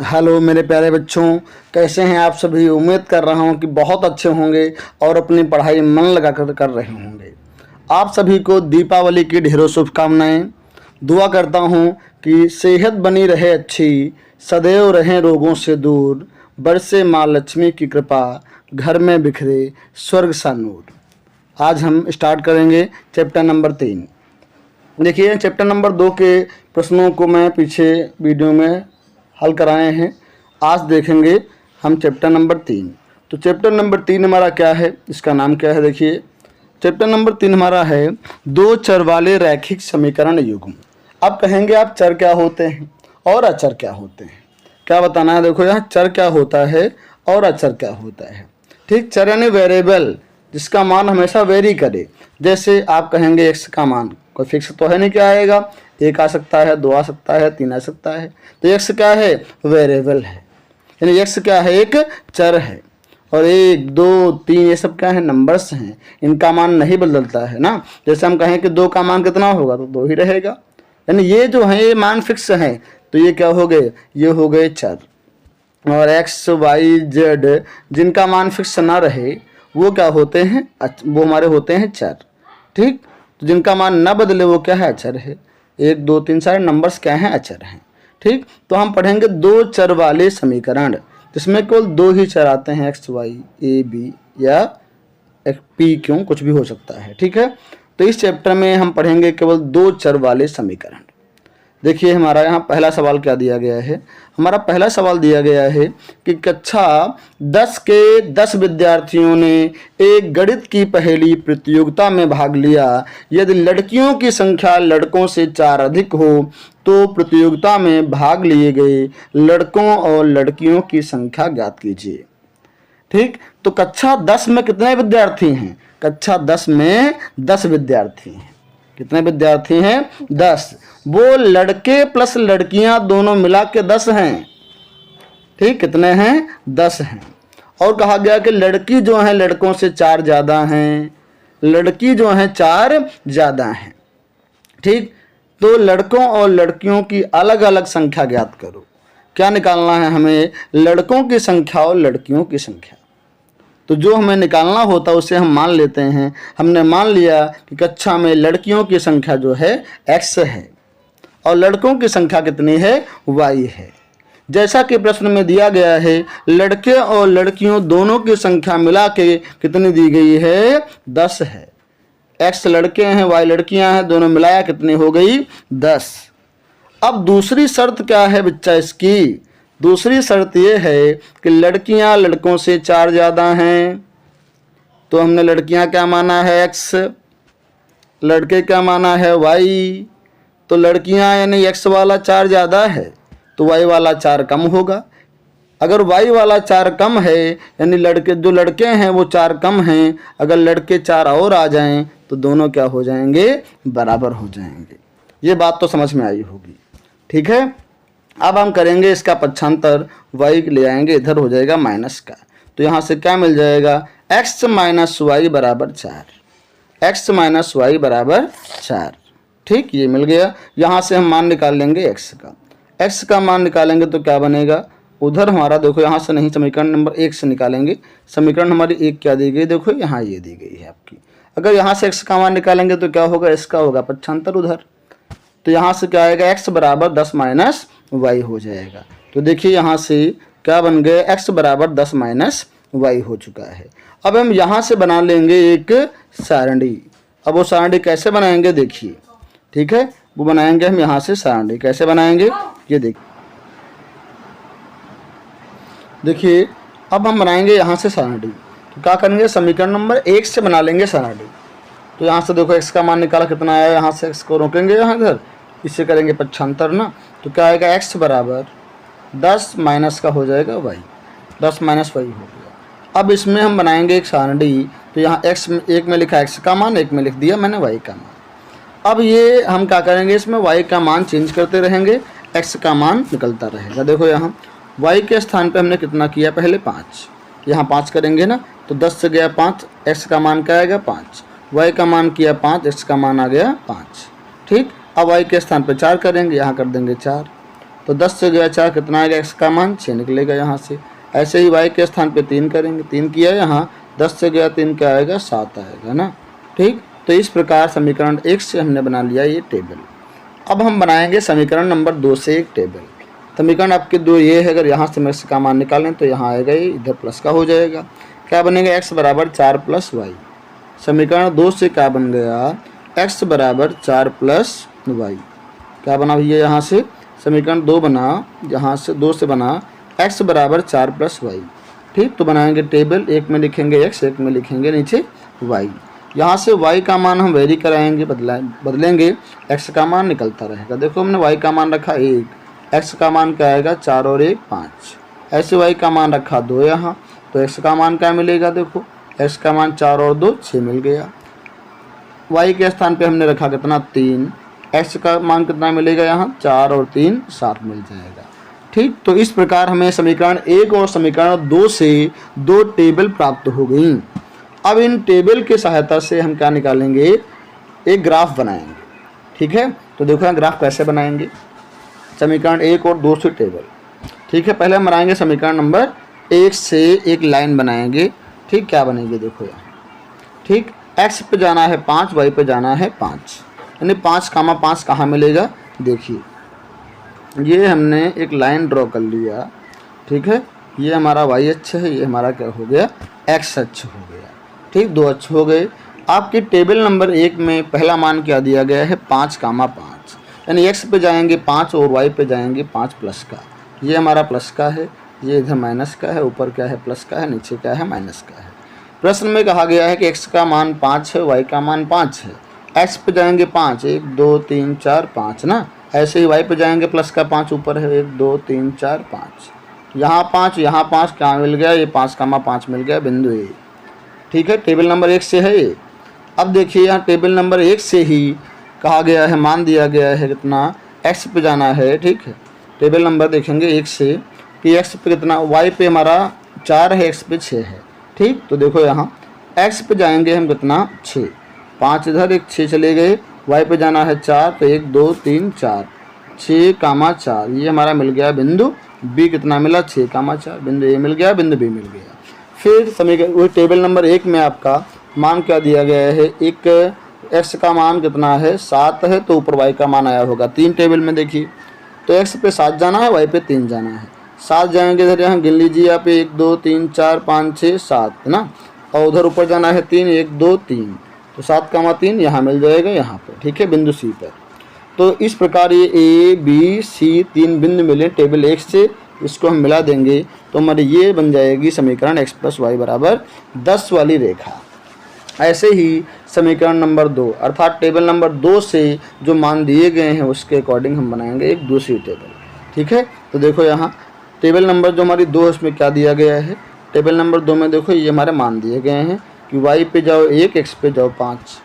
Hello मेरे प्यारे बच्चों, कैसे हैं आप सभी। उम्मीद कर रहा हूं कि बहुत अच्छे होंगे और अपनी पढ़ाई मन लगा कर रहे होंगे। आप सभी को दीपावली की ढेरों शुभकामनाएं। दुआ करता हूं कि सेहत बनी रहे अच्छी, सदैव रहें रोगों से दूर, बरसे माँ लक्ष्मी की कृपा, घर में बिखरे स्वर्ग सा नूर। आज हम स्टार्ट करेंगे चैप्टर नंबर 3। देखिए, चैप्टर नंबर 2 के प्रश्नों को मैं पीछे वीडियो में हल कराए हैं। आज देखेंगे हम चैप्टर नंबर 3। तो चैप्टर नंबर 3 हमारा क्या है, इसका नाम क्या है। देखिए, चैप्टर नंबर 3 हमारा है दो चर वाले रैखिक समीकरण युग्म। अब कहेंगे आप चर क्या होते हैं और अचर क्या होते हैं, क्या बताना है। देखो, यहाँ चर क्या होता है और अचर क्या होता है। ठीक, चर यानी वेरिएबल जिसका मान हमेशा वेरी करे। जैसे आप कहेंगे एक्स का मान कोई फिक्स तो है नहीं, क्या आएगा, 1 आ सकता है, 2 आ सकता है, 3 आ सकता है। तो एक्स क्या है, वेरिएबल है, यानी एक्स क्या है, एक चर है। और 1, 2, 3 ये सब क्या है, नंबर्स हैं, इनका मान नहीं बदलता है ना। जैसे हम कहें कि 2 का मान कितना होगा, तो 2 ही रहेगा। यानी ये जो है ये मान फिक्स है, तो ये क्या हो गए, ये हो गए चर। और एक्स वाई जेड जिनका मान फिक्स ना रहे वो क्या होते हैं, वो हमारे होते हैं चर। ठीक, तो जिनका मान ना बदले वो क्या है, अचर है। 1, 2, 3 सारे नंबर्स क्या हैं, अचर हैं। ठीक, तो हम पढ़ेंगे दो चर वाले समीकरण जिसमें केवल 2 ही चर आते हैं, एक्स वाई ए बी या पी क्यों, कुछ भी हो सकता है। ठीक है, तो इस चैप्टर में हम पढ़ेंगे केवल 2 चर वाले समीकरण। देखिए, हमारा यहाँ पहला सवाल क्या दिया गया है। हमारा पहला सवाल दिया गया है कि कक्षा 10 के 10 विद्यार्थियों ने एक गणित की पहेली प्रतियोगिता में भाग लिया। यदि लड़कियों की संख्या लड़कों से 4 अधिक हो तो प्रतियोगिता में भाग लिए गए लड़कों और लड़कियों की संख्या ज्ञात कीजिए। ठीक, तो कक्षा 10 में कितने विद्यार्थी हैं, कक्षा 10 में 10 विद्यार्थी हैं। कितने विद्यार्थी हैं, 10। वो लड़के प्लस लड़कियां दोनों मिला के 10 हैं। ठीक, कितने हैं, 10 हैं। और कहा गया कि लड़की जो है लड़कों से 4 ज़्यादा हैं, लड़की जो है 4 ज़्यादा हैं। ठीक, तो लड़कों और लड़कियों की अलग अलग संख्या ज्ञात करो। क्या निकालना है हमें, लड़कों की संख्या और लड़कियों की संख्या। तो जो हमें निकालना होता है उसे हम मान लेते हैं। हमने मान लिया कि कक्षा में लड़कियों की संख्या जो है x है और लड़कों की संख्या कितनी है, y है। जैसा कि प्रश्न में दिया गया है, लड़के और लड़कियों दोनों की संख्या मिला के कितनी दी गई है, 10 है। x लड़के हैं, y लड़कियां हैं, दोनों मिलाया कितनी हो गई, 10। अब दूसरी शर्त क्या है बच्चा इसकी, दूसरी शर्त ये है कि लड़कियां लड़कों से 4 ज़्यादा हैं। तो हमने लड़कियां क्या माना है, x, लड़के क्या माना है, y। तो लड़कियां यानी x वाला 4 ज़्यादा है तो y वाला 4 कम होगा। अगर y वाला 4 कम है यानी लड़के जो लड़के हैं वो 4 कम हैं, अगर लड़के 4 और आ जाएं तो दोनों क्या हो जाएंगे, बराबर हो जाएंगे। ये बात तो समझ में आई होगी। ठीक है, अब हम करेंगे इसका पक्षांतर, y ले आएंगे इधर, हो जाएगा माइनस का। तो यहाँ से क्या मिल जाएगा, x माइनस वाई बराबर 4, x माइनस वाई बराबर 4। ठीक, ये मिल गया। यहाँ से हम मान निकाल लेंगे x का, x का मान निकालेंगे तो क्या बनेगा, उधर हमारा देखो यहाँ से नहीं, समीकरण नंबर 1 से निकालेंगे। समीकरण हमारी 1 क्या दी गई, देखो यहाँ ये दी गई है आपकी। अगर यहाँ से x का मान निकालेंगे तो क्या होगा, इसका होगा पक्षांतर उधर। तो यहाँ से क्या आएगा, x बराबर 10 माइनस वाई हो जाएगा। तो देखिए यहाँ से क्या बन गए, x बराबर 10 माइनस वाई हो चुका है। अब हम यहाँ से बना लेंगे एक सारणी। अब वो सारणी कैसे बनाएंगे देखिए। ठीक है, वो बनाएंगे हम यहाँ से सारणी, कैसे बनाएंगे ये देखिए। अब हम बनाएंगे यहाँ से सारणी। तो क्या करेंगे, समीकरण नंबर 1 से बना लेंगे सारणी। तो यहाँ से देखो x का मान निकाला कितना आया, यहाँ से x को रोकेंगे, यहाँ इधर इससे करेंगे पक्षांतर ना। तो क्या आएगा, x बराबर 10 माइनस का हो जाएगा y, 10 माइनस वाई हो गया। अब इसमें हम बनाएंगे एक सारणी। तो यहाँ x एक में लिखा x का मान, एक में लिख दिया मैंने y का मान। अब ये हम क्या करेंगे, इसमें y का मान चेंज करते रहेंगे, x का मान निकलता रहेगा। देखो यहाँ y के स्थान पे हमने कितना किया, पहले 5, यहाँ 5 करेंगे ना, तो 10 से गया 5, x का मान क्या आएगा 5, y का मान किया 5, x का मान आ गया 5। ठीक, अब y के स्थान पे 4 करेंगे, यहाँ कर देंगे 4। तो 10 से गया 4, कितना आएगा x का मान 6 निकलेगा यहाँ से। ऐसे ही y के स्थान पे 3 करेंगे, 3 किया यहाँ, 10 से गया 3 क्या आएगा 7 आएगा ना। ठीक, तो इस प्रकार समीकरण 1 से हमने बना लिया ये टेबल। अब हम बनाएंगे समीकरण नंबर 2 से एक टेबल। समीकरण आपके 2 ये है, अगर यहाँ से x का मान निकालें तो यहाँ आएगा ये, इधर प्लस का हो जाएगा। क्या बनेगा x बराबर 4 प्लस वाई। समीकरण 2 से क्या बन गया x बराबर 4 प्लस वाई। क्या बना भैया यहाँ से समीकरण 2 बना, यहाँ से 2 से बना x बराबर 4 प्लस वाई। ठीक, तो बनाएंगे टेबल, एक में लिखेंगे x, एक में लिखेंगे नीचे y। यहाँ से y का मान हम वेरी कराएंगे, बदलेंगे, x का मान निकलता रहेगा। देखो हमने y का मान रखा 1, x का मान क्या आएगा 4 और 1 5। ऐसे y का मान रखा 2 यहाँ, तो x का मान क्या मिलेगा, देखो x का मान 4 और 2 6 मिल गया। y के स्थान पे हमने रखा कितना 3, x का मान कितना मिलेगा यहाँ 4 और 3 7 मिल जाएगा। ठीक, तो इस प्रकार हमें समीकरण 1 और समीकरण 2 से 2 टेबल प्राप्त हो गई। अब इन टेबल की सहायता से हम क्या निकालेंगे, एक ग्राफ बनाएंगे। ठीक है, तो देखो ग्राफ कैसे बनाएंगे, समीकरण 1 और 2 से टेबल। ठीक है, पहले हम बनाएंगे समीकरण नंबर 1 से एक लाइन बनाएंगे। ठीक, क्या बनेगी देखो यहाँ। ठीक, x पे जाना है 5, y पे जाना है 5, यानी 5,5 कहाँ मिलेगा, देखिए ये हमने एक लाइन ड्रॉ कर लिया। ठीक है, ये हमारा y अक्ष है, ये हमारा क्या हो गया x अक्ष हो गया। ठीक, 2 अक्ष हो गए। आपके टेबल नंबर 1 में पहला मान क्या दिया गया है 5,5, यानी x पे जाएंगे 5 और y पे जाएंगे 5 प्लस का। ये हमारा प्लस का है, ये इधर माइनस का है, ऊपर क्या है प्लस का है, नीचे क्या है माइनस का है। प्रश्न में कहा गया है कि x का मान 5 है, y का मान 5 है। x पे जाएंगे 5, 1 2 3 4 5 ना। ऐसे ही y पे जाएंगे प्लस का 5, ऊपर है 1 2 3 4 5, यहाँ 5 यहाँ 5, क्या मिल गया ये 5,5 मिल गया, बिंदु ए। ठीक है, टेबल नंबर 1 से है ये। अब देखिए यहाँ टेबल नंबर 1 से ही कहा गया है, मान दिया गया है कितना x पे जाना है। ठीक है, टेबल नंबर देखेंगे 1 से कि x पे कितना, y पे हमारा 4 है, x पे 6 है। ठीक, तो देखो यहाँ x पे जाएंगे हम कितना 6, 5 इधर, एक 6 चले गए। y पे जाना है 4, तो 1 2 3 4, 6,4, ये हमारा मिल गया बिंदु b। कितना मिला 6,4, बिंदु a मिल गया, बिंदु b मिल गया। फिर समीकरण वो टेबल नंबर 1 में आपका मान क्या दिया गया है, एक x का मान कितना है 7 है, तो ऊपर y का मान आया होगा 3 टेबल में। देखिए तो x पे 7 जाना है, y पे 3 जाना है। 7 जाएंगे इधर, यहाँ गिन लीजिए यहाँ पे 1 2 3 4 5 6 7 है ना, और उधर ऊपर जाना है 3 1 2 3, तो 7,3 यहाँ मिल जाएगा यहाँ पे। ठीक है, बिंदु C पर। तो इस प्रकार ये A B C 3 बिंदु मिले टेबल 1 से, इसको हम मिला देंगे तो हमारी ये बन जाएगी समीकरण x प्लस वाई बराबर 10 वाली रेखा। ऐसे ही समीकरण नंबर 2 अर्थात टेबल नंबर 2 से जो मान दिए गए हैं उसके अकॉर्डिंग हम बनाएंगे एक दूसरी टेबल। ठीक है, तो देखो यहाँ टेबल नंबर जो हमारी 2 है उसमें क्या दिया गया है, टेबल नंबर 2 में देखो ये हमारे मान दिए गए हैं कि y पे जाओ 1, x पे जाओ 5,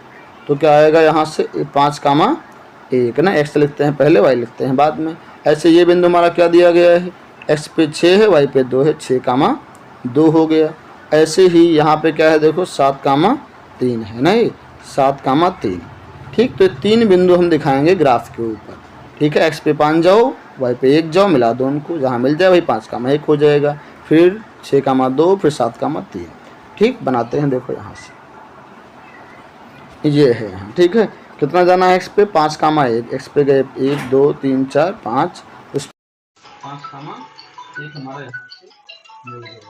तो क्या आएगा यहाँ से 5,1 ना। x लिखते हैं पहले, y लिखते हैं बाद में। ऐसे ये बिंदु हमारा क्या दिया गया है, x पे 6 है, y पे 2 है, 6,2 हो गया। ऐसे ही यहाँ पे क्या है देखो 7,3 है ना, ये 7,3। ठीक, तो 3 बिंदु हम दिखाएंगे ग्राफ के ऊपर। ठीक है, x पे 5 जाओ, y पे 1 जाओ, मिला दो उनको, जहाँ मिल जाए वही 5,1 हो जाएगा, फिर 6,2, फिर 7,3। ठीक, बनाते हैं देखो यहाँ से ये है यहाँ। ठीक है, कितना जाना है x पे 5,1, x पे गए 1 2 3 4 5, उस 5,1 हमारा यहाँ से मिल गया।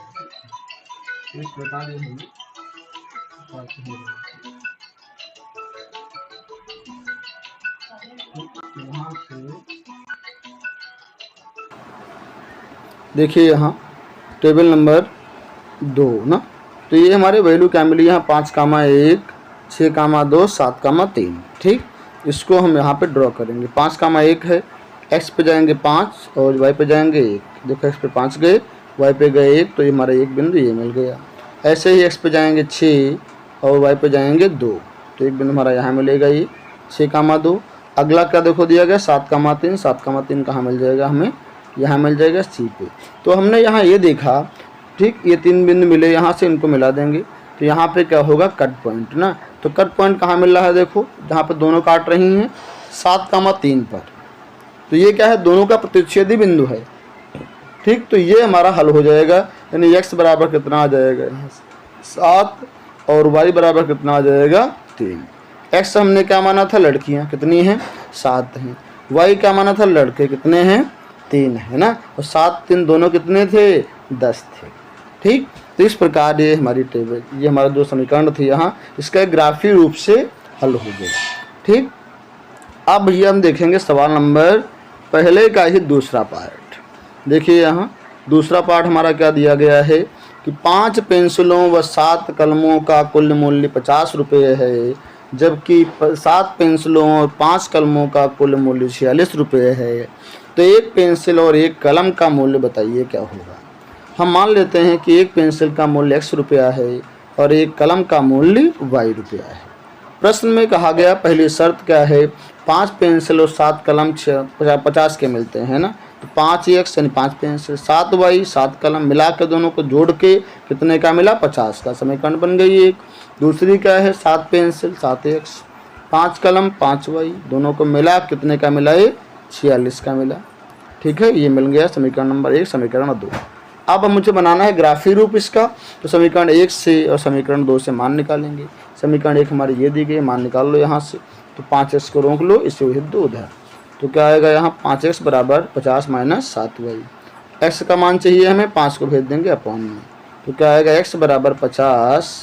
इस प्रकार ये हमें यहाँ से देखिए यहाँ टेबल नंबर 2 ना, तो ये हमारे वैल्यू क्या मिली यहाँ 5,1 6,2 7,3। ठीक, इसको हम यहाँ पे ड्रॉ करेंगे। 5,1 है, x पे जाएंगे 5 और y पे जाएंगे 1। देखो x पे 5 गए, y पे गए 1, तो ये हमारा एक बिंदु ये मिल गया। ऐसे ही x पे जाएंगे 6 और y पे जाएंगे 2, तो एक बिंदु हमारा यहाँ मिलेगा ये 6,2। अगला क्या देखो दिया गया 7,3, 7,3 कहाँ मिल जाएगा हमें, यहाँ मिल जाएगा C पे। तो हमने यहाँ ये देखा, ठीक, ये 3 बिंदु मिले, यहाँ से इनको मिला देंगे तो यहाँ पे क्या होगा कट पॉइंट ना। तो कट पॉइंट कहाँ मिल रहा है देखो, जहाँ पे दोनों काट रही हैं 7,3 पर। तो ये क्या है, दोनों का प्रतिच्छेदी बिंदु है। ठीक, तो ये हमारा हल हो जाएगा, यानी x बराबर कितना आ जाएगा यहाँ से 7 और y बराबर कितना आ जाएगा 3। x हमने क्या माना था, लड़कियाँ कितनी हैं 7 हैं, y क्या माना था, लड़के कितने हैं 3 है ना, और 7 3 दोनों कितने थे 10 थे। ठीक, तो इस प्रकार ये हमारी टेबल, ये हमारा जो समीकरण थी यहाँ, इसका ग्राफीय रूप से हल हो गया। ठीक, अब भैया हम देखेंगे सवाल नंबर पहले का ही दूसरा पार्ट। देखिए यहाँ दूसरा पार्ट हमारा क्या दिया गया है कि 5 पेंसिलों व 7 कलमों का कुल मूल्य 50 रुपये है, जबकि 7 पेंसिलों और 5 कलमों का कुल मूल्य 46 रुपये है। तो एक पेंसिल और एक कलम का मूल्य बताइए क्या होगा। हम मान लेते हैं कि एक पेंसिल का मूल्य x रुपया है और एक कलम का मूल्य y रुपया है। प्रश्न में कहा गया, पहली शर्त क्या है, 5 पेंसिल और 7 कलम 50 के मिलते हैं ना, तो 5x यानी 5 पेंसिल, 7y 7 कलम मिला के दोनों को जोड़ के कितने का मिला 50 का समीकरण बन गई एक। दूसरी क्या है, 7 पेंसिल 7x 5 कलम 5y, दोनों को मिला कितने का मिला, ये 46 का मिला। ठीक है, ये मिल गया समीकरण नंबर 1, समीकरण 2। अब मुझे बनाना है ग्राफीय रूप इसका, तो समीकरण 1 से और समीकरण 2 से मान निकालेंगे। समीकरण 1 हमारी ये दी गई, मान निकाल लो यहाँ से, तो 5x को रोक लो, इससे वही 2 उधर, तो क्या आएगा यहाँ 5x बराबर 50 माइनस 7y। x का मान चाहिए हमें, 5 को भेज देंगे अपॉन में, तो क्या आएगा x बराबर 50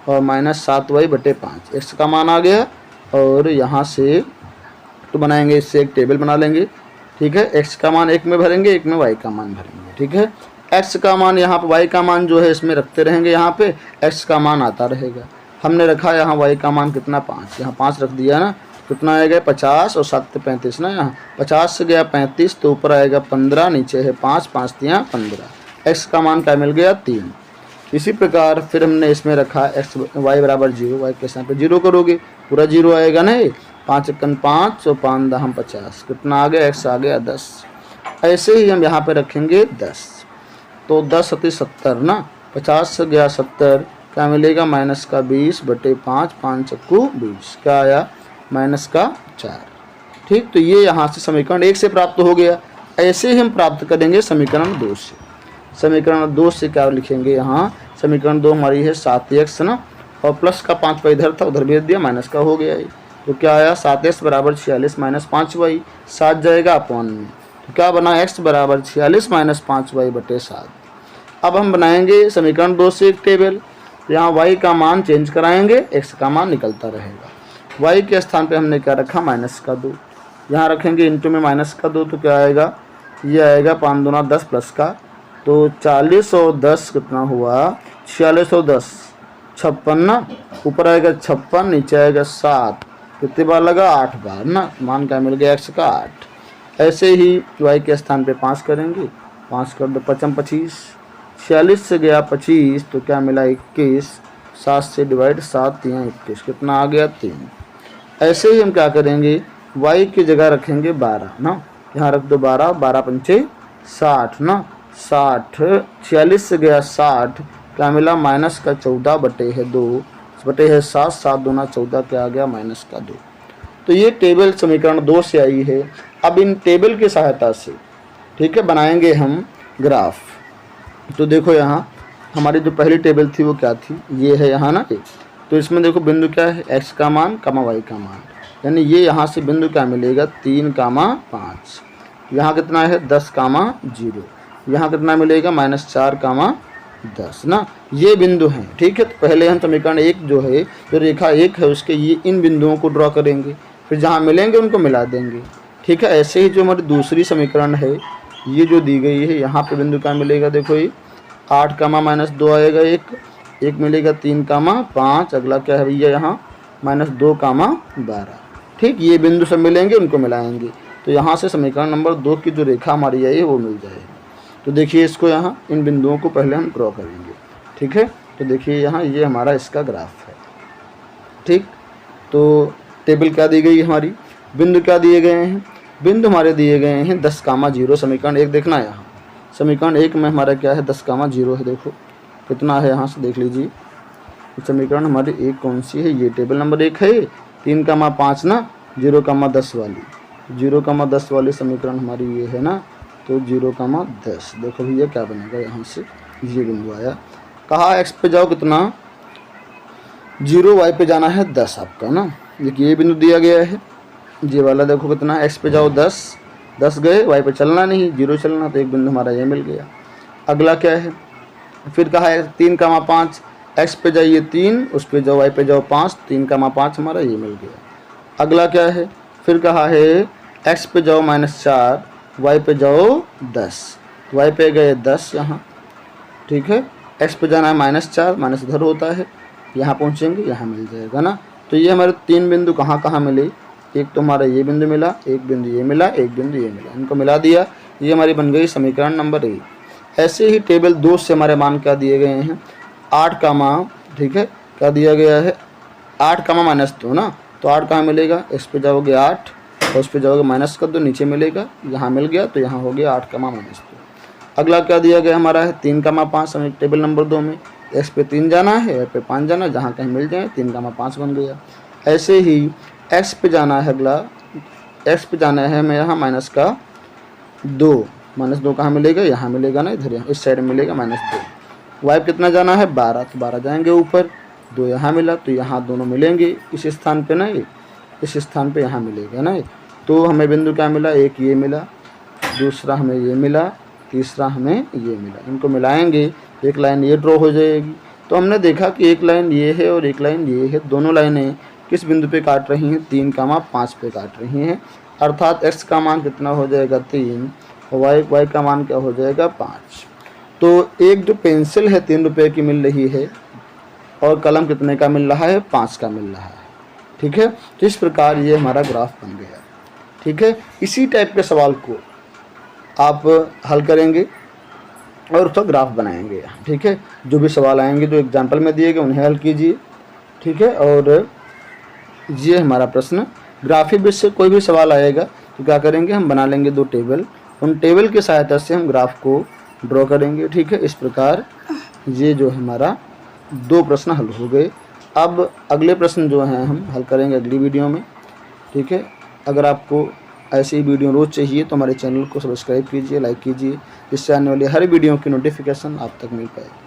और माइनस 7y बटे 5, x का मान आ गया। और यहाँ से तो बनाएंगे, इससे एक टेबल बना लेंगे। ठीक है, x का मान एक में भरेंगे, एक में y का मान भरेंगे। ठीक है, x का मान यहाँ पे, y का मान जो है इसमें रखते रहेंगे, यहाँ पे x का मान आता रहेगा। हमने रखा यहाँ y का मान कितना 5, यहाँ 5 रख दिया ना, कितना आएगा 50 और 7 35 ना, यहाँ 50 से गया 35, तो ऊपर आएगा 15, नीचे है 5 5 3 15, x का मान क्या मिल गया 3। इसी प्रकार फिर हमने इसमें रखा x y बराबर 0, y के स्थान पे 0 करोगे, पूरा 0 आएगा ना, 5 1 5 और 5 10 50, कितना आ गया x आ गया 10। ऐसे ही हम यहाँ पे रखेंगे 10, तो 10 सती 70 ना, 50 से गया 70, क्या मिलेगा माइनस का 20 बटे 5, 5 चक्कू 20, क्या आया माइनस का 4। ठीक, तो ये यहाँ से समीकरण 1 से प्राप्त हो गया। ऐसे ही हम प्राप्त करेंगे समीकरण 2 से। समीकरण 2 से क्या लिखेंगे यहाँ, समीकरण 2 हमारी है 7x ना, और प्लस का 5 पर इधर था उधर भेज दिया, माइनस का हो गया ये, तो क्या आया 7x बराबर 46 माइनस 5y, 7 जाएगा अपॉन में, तो क्या बना x बराबर 46 माइनस 5y बटे 7। अब हम बनाएंगे समीकरण 2 से एक टेबल, यहाँ y का मान चेंज कराएंगे, x का मान निकलता रहेगा। y के स्थान पे हमने क्या रखा माइनस का 2, यहाँ रखेंगे इंटू में माइनस का 2, तो क्या आएगा, ये आएगा 5 दूना 10 प्लस का, तो 40 और 10 कितना हुआ 46 और 10 56 ना, ऊपर आएगा 56, नीचे आएगा 7, कितने बार लगा 8 बार ना, मान क्या मिल गया x का 8। ऐसे ही y के स्थान पे 5 करेंगे, 5 कर दो 5 25, 46 से गया 25, तो क्या मिला 21, 7 से डिवाइड 7 3 21, कितना आ गया 3। ऐसे ही हम क्या करेंगे, y की जगह रखेंगे 12 ना, यहाँ रख दो 12, 12 पंचे 60 ना, 60, 46 से गया 60, क्या मिला माइनस का 14 बटे है 2 बटे है 7, 7 दूना 14, क्या आ गया माइनस का 2। तो ये टेबल समीकरण 2 से आई है। अब इन टेबल की सहायता से ठीक है बनाएंगे हम ग्राफ। तो देखो यहाँ हमारी जो पहली टेबल थी वो क्या थी, ये है यहाँ ना, तो इसमें देखो बिंदु क्या है x का मान कमा y का मान, यानी ये यहाँ से बिंदु क्या मिलेगा 3 कामा 5, यहाँ कितना है 10 कामा 0, यहाँ कितना मिलेगा -4 कामा 10 ना, ये बिंदु हैं। ठीक है, तो पहले हम समीकरण 1 जो है, जो रेखा 1 है उसके ये इन बिंदुओं को ड्रॉ करेंगे, फिर जहाँ मिलेंगे उनको मिला देंगे। ठीक है, ऐसे ही जो हमारी दूसरी समीकरण है ये जो दी गई है, यहाँ पे बिंदु क्या मिलेगा, देखो ये 8 कामा -2 आएगा, एक मिलेगा 3 कामा 5, अगला क्या है भैया यहाँ -2 कामा 12। ठीक, ये बिंदु सब मिलेंगे, उनको मिलाएंगे, तो यहाँ से समीकरण नंबर 2 की जो रेखा हमारी आई है वो मिल जाएगी। तो देखिए इसको यहाँ इन बिंदुओं को पहले हम ड्रॉ करेंगे। ठीक है, तो देखिए यहाँ ये हमारा इसका ग्राफ है। ठीक, तो टेबल क्या दी गई हमारी, बिंदु क्या दिए गए हैं, बिंदु हमारे दिए गए हैं 10 कामा 0, समीकरण 1 देखना यहाँ, समीकरण 1 में हमारा क्या है 10 कामा 0 है, देखो कितना है यहाँ से देख लीजिए, समीकरण हमारी 1 कौन सी है, ये टेबल नंबर 1 है, 3 कामा 5 ना, 0 कामा 10 वाली, 0,10 वाली समीकरण हमारी ये है ना, तो 0,10। देखो भैया क्या बनेगा, यहाँ से ये बिंदु आया। कहा x पे जाओ कितना 0, y पे जाना है 10 आपका ना। देखिए ये बिंदु दिया गया है, ये वाला देखो कितना x पे जाओ 10 गए, y पे चलना नहीं 0 चलना, तो एक बिंदु हमारा ये मिल गया। अगला क्या है, फिर कहा है 3,5, x पे जाइए 3, उस पे जाओ y पे जाओ 5, 3,5 हमारा ये मिल गया। अगला क्या है, फिर कहा है x पे जाओ -4, y पे जाओ 10, y पे गए 10 यहाँ, ठीक है। x पे जाना है -4, माइनस इधर होता है, यहाँ पहुँचेंगे यहाँ मिल जाएगा ना। तो ये हमारे 3 बिंदु कहाँ कहाँ मिले, एक तो हमारा ये बिंदु मिला, एक बिंदु ये मिला, एक बिंदु ये मिला, इनको मिला दिया, ये हमारी बन गई समीकरण नंबर 1। ऐसे ही टेबल 2 से हमारे मान क्या दिए गए हैं, 8 का मान, ठीक है, क्या दिया गया है 8 का मान -2 ना, तो 8 कहाँ मिलेगा, इस पे जाओगे 8 और उस पे जाओगे माइनस कर दो, नीचे मिलेगा, यहाँ मिल गया, तो यहाँ हो गया 8 का मान -2। अगला क्या दिया गया हमारा है 3,5 हमें टेबल नंबर 2 में, x पे 3 जाना है, y पे 5 जाना है, जहाँ कहीं मिल जाए 3,5 बन गया। ऐसे ही x पे जाना है, अगला x पे जाना है हमें यहाँ -2 कहाँ मिलेगा, यहाँ मिलेगा ना, इधर इस साइड मिलेगा -2। y कितना जाना है 12, तो 12 जाएंगे ऊपर, 2 यहाँ मिला, तो यहाँ दोनों मिलेंगे इस स्थान पे ना, इस स्थान पे यहाँ मिलेगा ना। तो हमें बिंदु क्या मिला, एक ये मिला, दूसरा हमें ये मिला, तीसरा हमें ये मिला, इनको मिलाएंगे एक लाइन ये ड्रॉ हो जाएगी। तो हमने देखा कि एक लाइन ये है और एक लाइन ये है, दोनों लाइनें किस बिंदु पे काट रही हैं, 3,5 पे काट रही हैं, अर्थात x का मान कितना हो जाएगा 3 और y का मान क्या हो जाएगा 5। तो एक जो पेंसिल है 3 रुपये की मिल रही है और कलम कितने का मिल रहा है, 5 का मिल रहा है, ठीक है। तो इस प्रकार ये हमारा ग्राफ बन गया, ठीक है। इसी टाइप के सवाल को आप हल करेंगे और उसका ग्राफ बनाएंगे, ठीक है। जो भी सवाल आएंगे जो एग्जाम्पल में दिए गए उन्हें हल कीजिए, ठीक है। और ये हमारा प्रश्न ग्राफिक बेस से कोई भी सवाल आएगा तो क्या करेंगे, हम बना लेंगे 2 टेबल, उन टेबल की सहायता से हम ग्राफ को ड्रॉ करेंगे, ठीक है। इस प्रकार ये जो हमारा 2 प्रश्न हल हो गए। अब अगले प्रश्न जो हैं हम हल करेंगे अगली वीडियो में, ठीक है। अगर आपको ऐसी वीडियो रोज़ चाहिए तो हमारे चैनल को सब्सक्राइब कीजिए, लाइक कीजिए, जिससे आने वाली हर वीडियो की नोटिफिकेशन आप तक मिल पाए।